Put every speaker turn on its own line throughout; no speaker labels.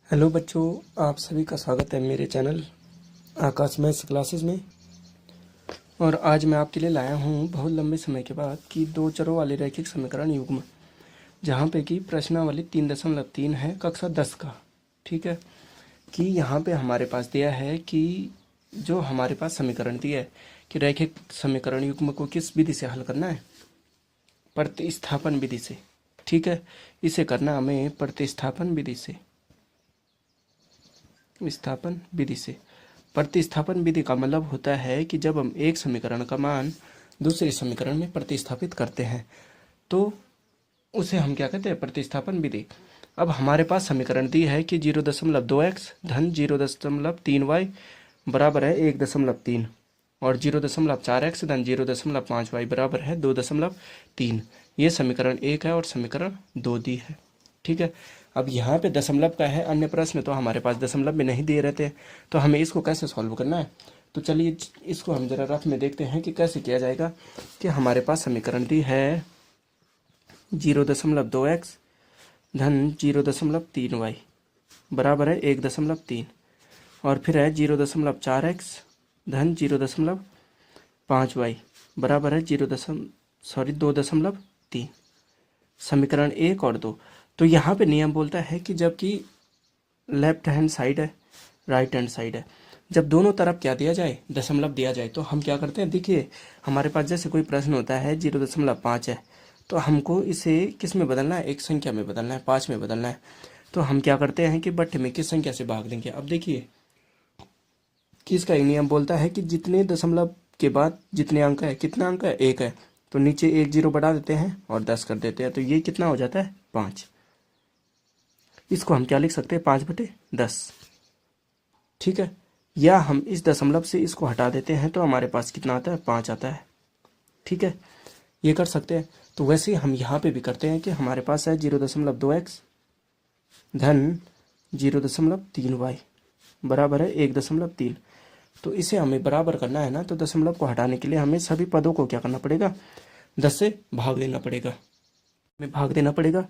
Hello बच्चों, आप सभी का स्वागत है मेरे चैनल आकाश मैथ्स क्लासेस में। और आज मैं आपके लिए लाया हूँ बहुत लंबे समय के बाद कि दो चरों वाले रैखिक समीकरण युग्म, जहाँ पे कि प्रश्नावली 3.3 है कक्षा 10 का। ठीक है, कि यहाँ पे हमारे पास दिया है कि जो हमारे पास समीकरण दिया है कि रैखिक समीकरण युग्म को किस विधि से हल करना है, प्रतिस्थापन विधि से। ठीक है, इसे करना हमें प्रतिस्थापन विधि से, विस्थापन विधि से। प्रतिस्थापन विधि का मतलब होता है कि जब हम एक समीकरण का मान दूसरे समीकरण में प्रतिस्थापित करते हैं तो उसे हम क्या कहते हैं, प्रतिस्थापन विधि। अब हमारे पास समीकरण दी है कि 0.2x धन 0.3y बराबर है 1.3 और 0.4x धन 0.5y बराबर है 2.3। ये समीकरण 1 है और समीकरण 2 दी है। ठीक है, अब यहाँ पे दशमलव का है, अन्य प्रश्न तो हमारे पास दशमलव में नहीं दिए रहते, तो हमें इसको कैसे सॉल्व करना है। तो चलिए इसको हम जरा रफ में देखते हैं कि कैसे किया जाएगा। कि हमारे पास समीकरण दी है 0.2x धन 0.3y बराबर है 1.3 और फिर है 0.4x धन 0.5y बराबर है 2.3। समीकरण 1 और 2। तो यहाँ पे नियम बोलता है कि जबकि लेफ्ट हैंड साइड है, राइट हैंड साइड है, जब दोनों तरफ क्या दिया जाए, दशमलव दिया जाए, तो हम क्या करते हैं। देखिए हमारे पास जैसे कोई प्रश्न होता है 0.5 है, तो हमको इसे किस में बदलना है, एक संख्या में बदलना है, 5 में बदलना है। तो हम क्या करते हैं कि बट्टे में किस संख्या से भाग देंगे। अब देखिए कि इसका एक नियम बोलता है कि जितने दशमलव के बाद जितने अंक है, कितना अंक है, 1 है, तो नीचे 1 0 बढ़ा देते हैं और 10 कर देते हैं, तो ये कितना हो जाता है, 5। इसको हम क्या लिख सकते हैं, 5/10। ठीक है, या हम इस दशमलव से इसको हटा देते हैं तो हमारे पास कितना आता है, 5 आता है। ठीक है, ये कर सकते हैं। तो वैसे ही हम यहाँ पे भी करते हैं कि हमारे पास है 0.2x धन 0.3y बराबर है 1.3। तो इसे हमें बराबर करना है ना, तो दशमलव को हटाने के लिए हमें सभी पदों को क्या करना पड़ेगा, 10 से भाग देना पड़ेगा, में भाग देना पड़ेगा।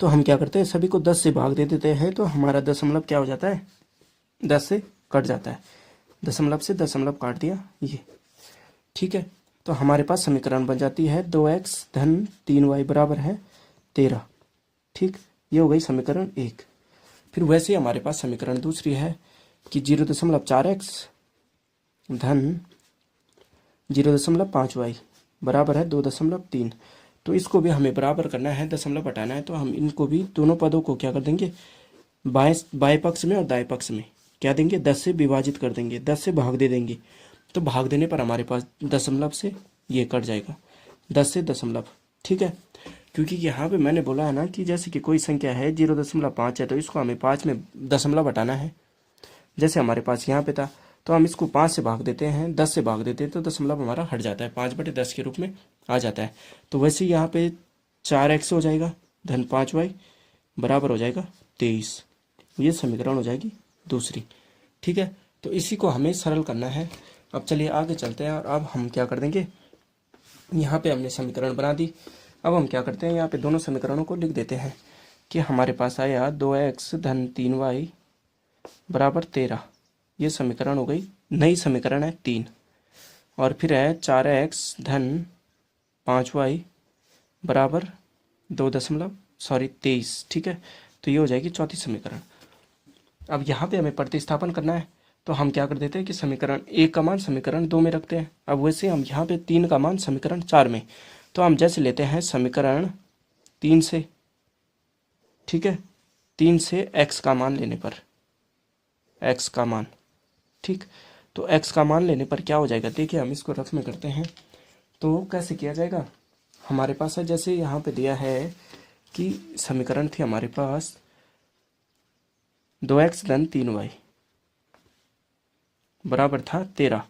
तो हम क्या करते हैं, सभी को 10 से भाग दे देते हैं, तो हमारा दशमलव क्या हो जाता है, 10 से कट जाता है। दशमलव से दशमलव काट दिया ये। ठीक है, तो हमारे पास समीकरण बन जाती है 2x धन 3y बराबर है 13। ठीक, ये हो गई समीकरण 1। फिर वैसे ही हमारे पास समीकरण दूसरी है कि 0.4x धन 0.5y बराबर है 2.3। तो इसको भी हमें बराबर करना है, दशमलव हटाना है, तो हम इनको भी दोनों पदों को क्या कर देंगे, बाएं पक्ष में और दाएं पक्ष में क्या देंगे, 10 से विभाजित कर देंगे, 10 से भाग दे देंगे। तो भाग देने पर हमारे पास दशमलव से ये कट जाएगा, 10 से दशमलव। ठीक है, क्योंकि यहाँ पे मैंने बोला है ना कि जैसे कि कोई संख्या है 0.5 है, तो इसको हमें 5 में दशमलव हटाना है। जैसे हमारे पास यहाँ पे था, तो हम इसको 5 से भाग देते हैं, 10 से भाग देते हैं, तो दशमलव हमारा हट जाता है, 5/10 के रूप में आ जाता है। तो वैसे यहाँ पे 4x हो जाएगा धन 5y बराबर हो जाएगा 23। ये समीकरण हो जाएगी दूसरी। ठीक है, तो इसी को हमें सरल करना है। अब चलिए आगे चलते हैं और अब हम क्या कर देंगे, यहाँ पे हमने समीकरण बना दी। अब हम क्या करते हैं, यहाँ पे दोनों समीकरणों को लिख देते हैं कि हमारे पास आया 2x धन 3y बराबर 13। ये समीकरण हो गई, नई समीकरण है 3। और फिर है 4x धन 5y बराबर 23। ठीक है, तो ये हो जाएगी चौथी समीकरण। अब यहाँ पे हमें प्रतिस्थापन करना है, तो हम क्या कर देते हैं कि समीकरण 1 का मान समीकरण 2 में रखते हैं। अब वैसे हम यहाँ पे 3 का मान समीकरण 4 में, तो हम जैसे लेते हैं समीकरण 3 से। ठीक है, 3 से x का मान लेने पर, x का मान, ठीक, तो x का मान लेने पर क्या हो जाएगा, देखिए हम इसको रफ में करते हैं। तो कैसे किया जाएगा, हमारे पास है जैसे यहाँ पे दिया है कि समीकरण थी हमारे पास 2x धन 3y बराबर था 13।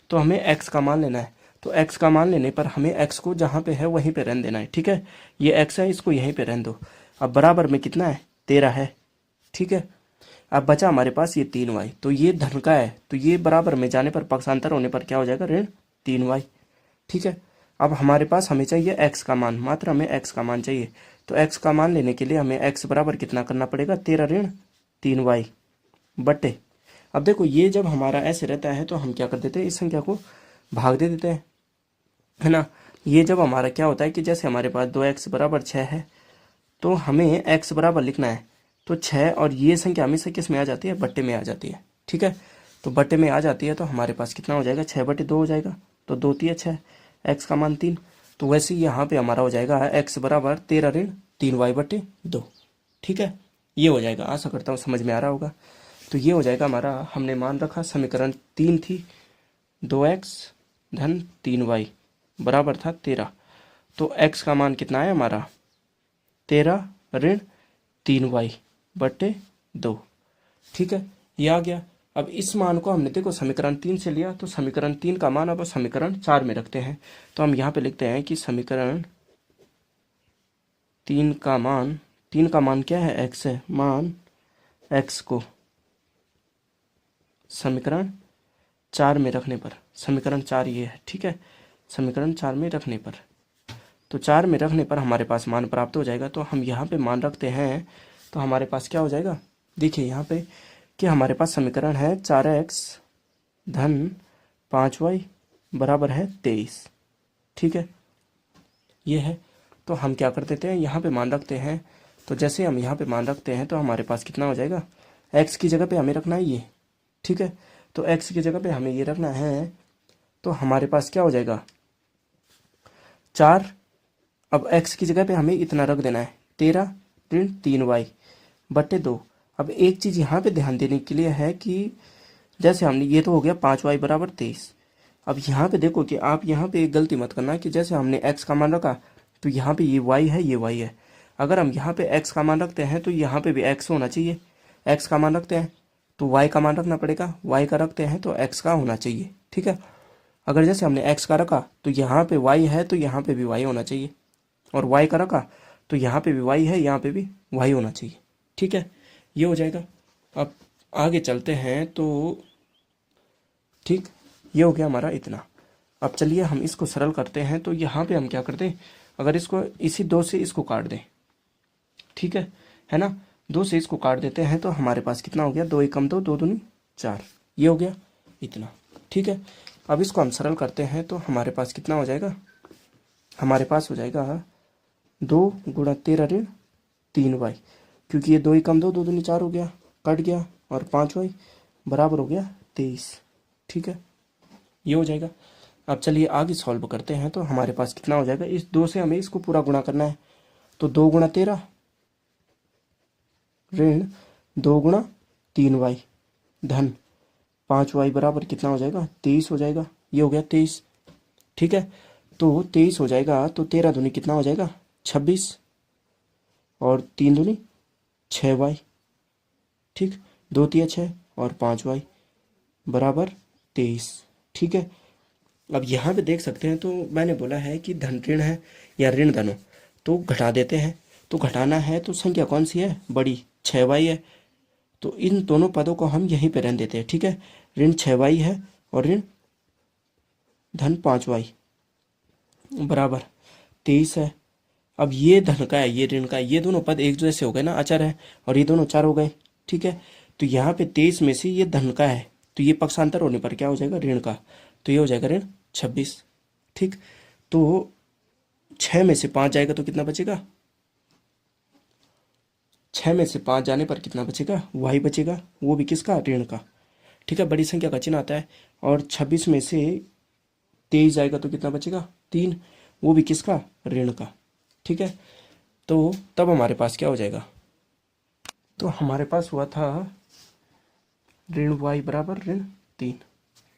तो हमें x का मान लेना है, तो x का मान लेने पर हमें x को जहाँ पे है वहीं पे रहने देना है। ठीक है, ये x है, इसको यहीं पे रहने दो। अब बराबर में कितना है, 13 है। ठीक है, अब बचा हमारे पास ये 3y, तो ये धन का है, तो ये बराबर में जाने पर पक्षांतर होने पर क्या हो जाएगा, ऋण 3y। ठीक है, अब हमारे पास हमें चाहिए x का मान, मात्र हमें x का मान चाहिए। तो x का मान लेने के लिए हमें x बराबर कितना करना पड़ेगा, 13 ऋण 3y बटे, अब देखो ये जब हमारा ऐसे रहता है तो हम क्या कर देते हैं, इस संख्या को भाग दे देते हैं, है ना। ये जब हमारा क्या होता है कि जैसे हमारे पास 2x बराबर 6 है तो हमें x बराबर लिखना है, तो 6 और ये संख्या हमेशा किस में आ जाती है, बट्टे में आ जाती है, ठीक है। तो बट्टे में आ जाती है तो हमारे पास कितना हो जाएगा, 6/2 हो जाएगा, तो 2 तिया 6, x का मान 3। तो वैसे ही यहाँ पे हमारा हो जाएगा x बराबर 13-3y/2, ठीक है। ये हो जाएगा, आशा करता हूँ समझ में आ रहा होगा। तो ये हो जाएगा हमारा, हमने मान रखा समीकरण 3 थी, 2x धन 3y बराबर था 13, तो x का मान कितना है हमारा, 13-3y/2, ठीक है। ये आ गया। अब इस मान को हमने देखो समीकरण 3 से लिया, तो समीकरण 3 का मान अब समीकरण 4 में रखते हैं, तो हम यहाँ पे लिखते हैं कि समीकरण 3 का मान क्या है, x है, मान x को समीकरण 4 में रखने पर, समीकरण 4 ये है, ठीक है, समीकरण 4 में रखने पर, तो 4 में रखने पर हमारे पास मान प्राप्त हो जाएगा। तो हम यहाँ पे मान रखते हैं तो हमारे पास क्या हो जाएगा, देखिए यहाँ पे कि हमारे पास समीकरण है 4x धन 5y बराबर है 23, ठीक है, ये है। तो हम क्या कर देते हैं, यहाँ पे मान रखते हैं, तो जैसे हम यहाँ पे मान रखते हैं तो हमारे पास कितना हो जाएगा, x की जगह पे हमें रखना है ये, ठीक है, तो x की जगह पे हमें ये रखना है, तो हमारे पास क्या हो जाएगा 4, अब x की जगह पे हमें इतना रख देना है, 13-3y/2। अब एक चीज़ यहाँ पे ध्यान देने के लिए है कि जैसे हमने, ये तो हो गया 5y बराबर 23, अब यहाँ पे देखो कि आप यहाँ पे एक गलती मत करना कि जैसे हमने x का मान रखा तो यहाँ पे ये y है, ये y है, अगर हम यहाँ पे x का मान रखते हैं तो यहाँ पे भी x होना चाहिए, x का मान रखते हैं तो y का मान रखना पड़ेगा, y का रखते हैं तो x का होना चाहिए, ठीक है। अगर जैसे हमने x का रखा तो यहाँ पे y है तो यहाँ पे भी y होना चाहिए, और y का रखा तो यहाँ पे भी y है, यहाँ पे भी y होना चाहिए, ठीक है, ये हो जाएगा। अब आगे चलते हैं, तो ठीक, ये हो गया हमारा इतना। अब चलिए हम इसको सरल करते हैं, तो यहाँ पे हम क्या करते हैं, अगर इसको इसी 2 से इसको काट दें, ठीक है ना, 2 से इसको काट देते हैं तो हमारे पास कितना हो गया, 2 एकम 2, 2 दूनी 4, ये हो गया इतना, ठीक है। अब इसको हम सरल करते हैं तो हमारे पास कितना हो जाएगा, हमारे पास हो जाएगा 2 गुणा 13-3y, क्योंकि ये 2 एकम 2, 2 दूनी 4 हो गया, कट गया, और 5y बराबर हो गया 23, ठीक है, ये हो जाएगा। अब चलिए आगे सॉल्व करते हैं, तो हमारे पास कितना हो जाएगा, इस 2 से हमें इसको पूरा गुणा करना है, तो 2 गुणा 13 ऋण 2 गुणा 3y धन 5y बराबर कितना हो जाएगा, 23 हो जाएगा, ये हो गया 23, ठीक है। तो 23 हो जाएगा, तो 13 दूनी कितना हो जाएगा 26, और 3 दूनी 6y, ठीक, 2 तिया 6 और 5y बराबर 23, ठीक है। अब यहाँ पे देख सकते हैं, तो मैंने बोला है कि धन ऋण है या ऋण धन हो तो घटा देते हैं, तो घटाना है तो संख्या कौन सी है, बड़ी 6y है, तो इन दोनों पदों को हम यहीं पे रहने देते हैं, ठीक है, ऋण 6y है और ऋण धन 5y बराबर 23 है। अब ये धन का है, ये ऋण का है, ये दोनों पद एक जैसे हो गए ना, अचर है, और ये दोनों चार हो गए, ठीक है। तो यहाँ पे 23 में से ये धन का है, तो ये पक्षांतर होने पर क्या हो जाएगा, ऋण का, तो ये हो जाएगा ऋण 26, ठीक। तो 6 में से 5 जाएगा तो कितना बचेगा, 6 में से 5 जाने पर कितना बचेगा, y बचेगा, वो भी किसका, ऋण का, ठीक है, बड़ी संख्या का चिन्ह आता है। और 26 में से 23 जाएगा तो कितना बचेगा, 3, वो भी किसका, ऋण का, ठीक है। तो तब हमारे पास क्या हो जाएगा, तो हमारे पास हुआ था ऋण y बराबर ऋण 3,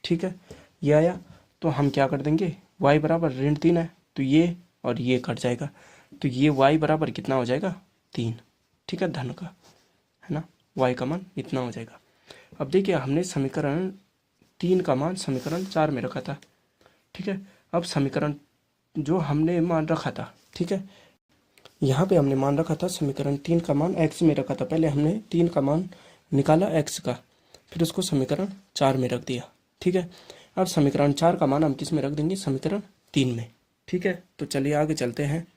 ठीक है, ये आया। तो हम क्या कर देंगे, y बराबर ऋण 3 है तो ये और ये कट जाएगा, तो ये y बराबर कितना हो जाएगा, 3, ठीक है, धन का, है ना, y का मान इतना हो जाएगा। अब देखिए हमने समीकरण 3 का मान समीकरण 4 में रखा था, ठीक है। अब समीकरण जो हमने मान रखा था, ठीक है, यहाँ पे हमने मान रखा था समीकरण 3 का मान x में रखा था, पहले हमने 3 का मान निकाला x का, फिर उसको समीकरण 4 में रख दिया, ठीक है। अब समीकरण 4 का मान हम किस में रख देंगे, समीकरण 3 में, ठीक है। तो चलिए आगे चलते हैं,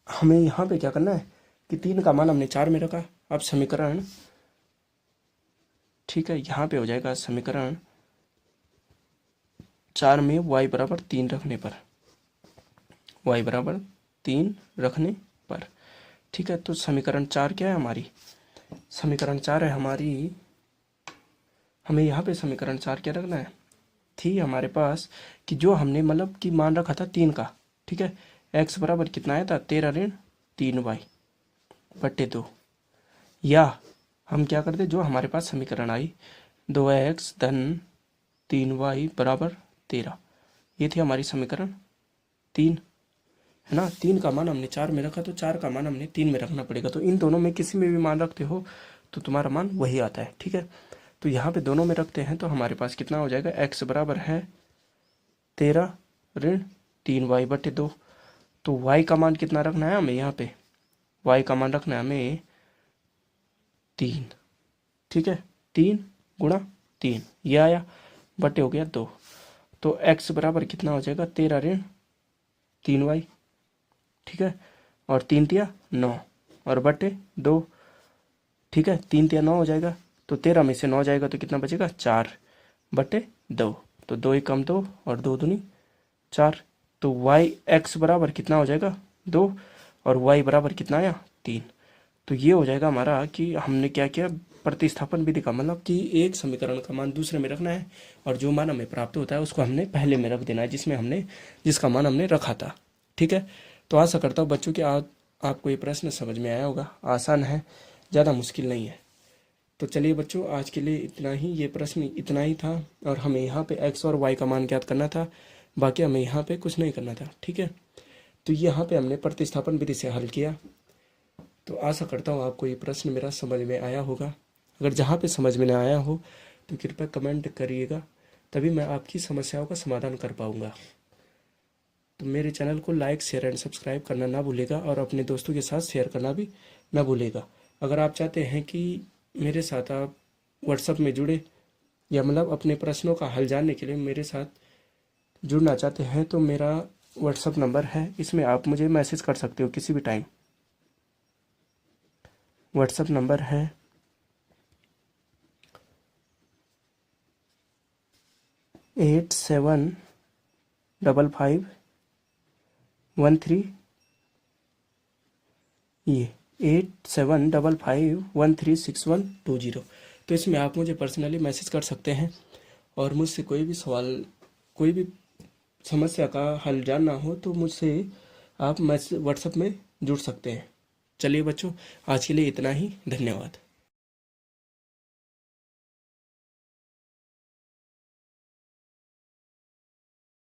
हमें यहाँ पे क्या करना है कि 3 का मान हमने 4 में रखा, अब समीकरण ठीक है, यहाँ पे हो जाएगा समीकरण 4 में y बराबर 3 रखने पर, y बराबर 3 रखने पर। ठीक है, तो समीकरण 4 क्या है हमारी? समीकरण 4 है हमारी, हमें यहाँ पे समीकरण 4 क्या रखना है? थी हमारे पास कि जो हमने मतलब कि मान रखा था 3 का। ठीक है, x बराबर कितना आया था? 13-3y बटे 2। या हम क्या करते, जो हमारे पास समीकरण आई 2x धन 3y बराबर 13, ये थी हमारी समीकरण 3, है ना। 3 का मान हमने 4 में रखा तो 4 का मान हमने 3 में रखना पड़ेगा। तो इन दोनों में किसी में भी मान रखते हो तो तुम्हारा मान वही आता है। ठीक है, तो यहाँ पे दोनों में रखते हैं तो हमारे पास कितना हो जाएगा? x बराबर है 13-3y बटे 2। तो y का मान कितना रखना है हमें? यहाँ पे y का मान रखना है हमें 3। ठीक है, 3 गुणा 3 ये आया, बटे हो गया 2। तो x बराबर कितना हो जाएगा? 13-3y। ठीक है, और 3 तिया 9 और बटे 2। ठीक है, 3 तिया 9 हो जाएगा, तो 13 में से 9 जाएगा तो कितना बचेगा? 4 बटे 2। तो 2 एक कम 2 और 2 दूनी 4। तो x बराबर कितना हो जाएगा? 2 और y बराबर कितना आया? 3। तो ये हो जाएगा हमारा कि हमने क्या किया, प्रतिस्थापन विधि का मतलब कि एक समीकरण का मान दूसरे में रखना है और जो मान हमें प्राप्त होता है उसको हमने पहले में रख देना है जिसका मान हमने रखा था। ठीक है, तो आशा करता हूँ बच्चों कि आपको ये प्रश्न समझ में आया होगा। आसान है, ज़्यादा मुश्किल नहीं है। तो चलिए बच्चों, आज के लिए इतना ही, ये प्रश्न इतना ही था और हमें यहाँ पे x और y का मान ज्ञात करना था, बाकी हमें यहाँ पे कुछ नहीं करना था। ठीक है, तो यहाँ पे हमने प्रतिस्थापन विधि से हल किया। तो आशा करता हूँ आपको ये प्रश्न मेरा समझ में आया होगा। अगर जहाँ पे समझ में ना आया हो तो कृपया कमेंट करिएगा, तभी मैं आपकी समस्याओं का समाधान कर पाऊँगा। तो मेरे चैनल को लाइक, शेयर एंड सब्सक्राइब करना ना भूलेगा और अपने दोस्तों के साथ शेयर करना भी ना भूलेगा। अगर आप चाहते हैं कि मेरे साथ आप व्हाट्सएप में जुड़े या मतलब अपने प्रश्नों का हल जानने के लिए मेरे साथ जुड़ना चाहते हैं तो मेरा व्हाट्सएप नंबर है, इसमें आप मुझे मैसेज कर सकते हो किसी भी टाइम। व्हाट्सएप नंबर है 875513, ये 8755136120। तो इसमें आप मुझे पर्सनली मैसेज कर सकते हैं और मुझसे कोई भी सवाल, कोई भी समस्या का हल जानना हो तो मुझसे आप मैसेज व्हाट्सएप में जुड़ सकते हैं। चलिए बच्चों, आज के लिए इतना ही। धन्यवाद।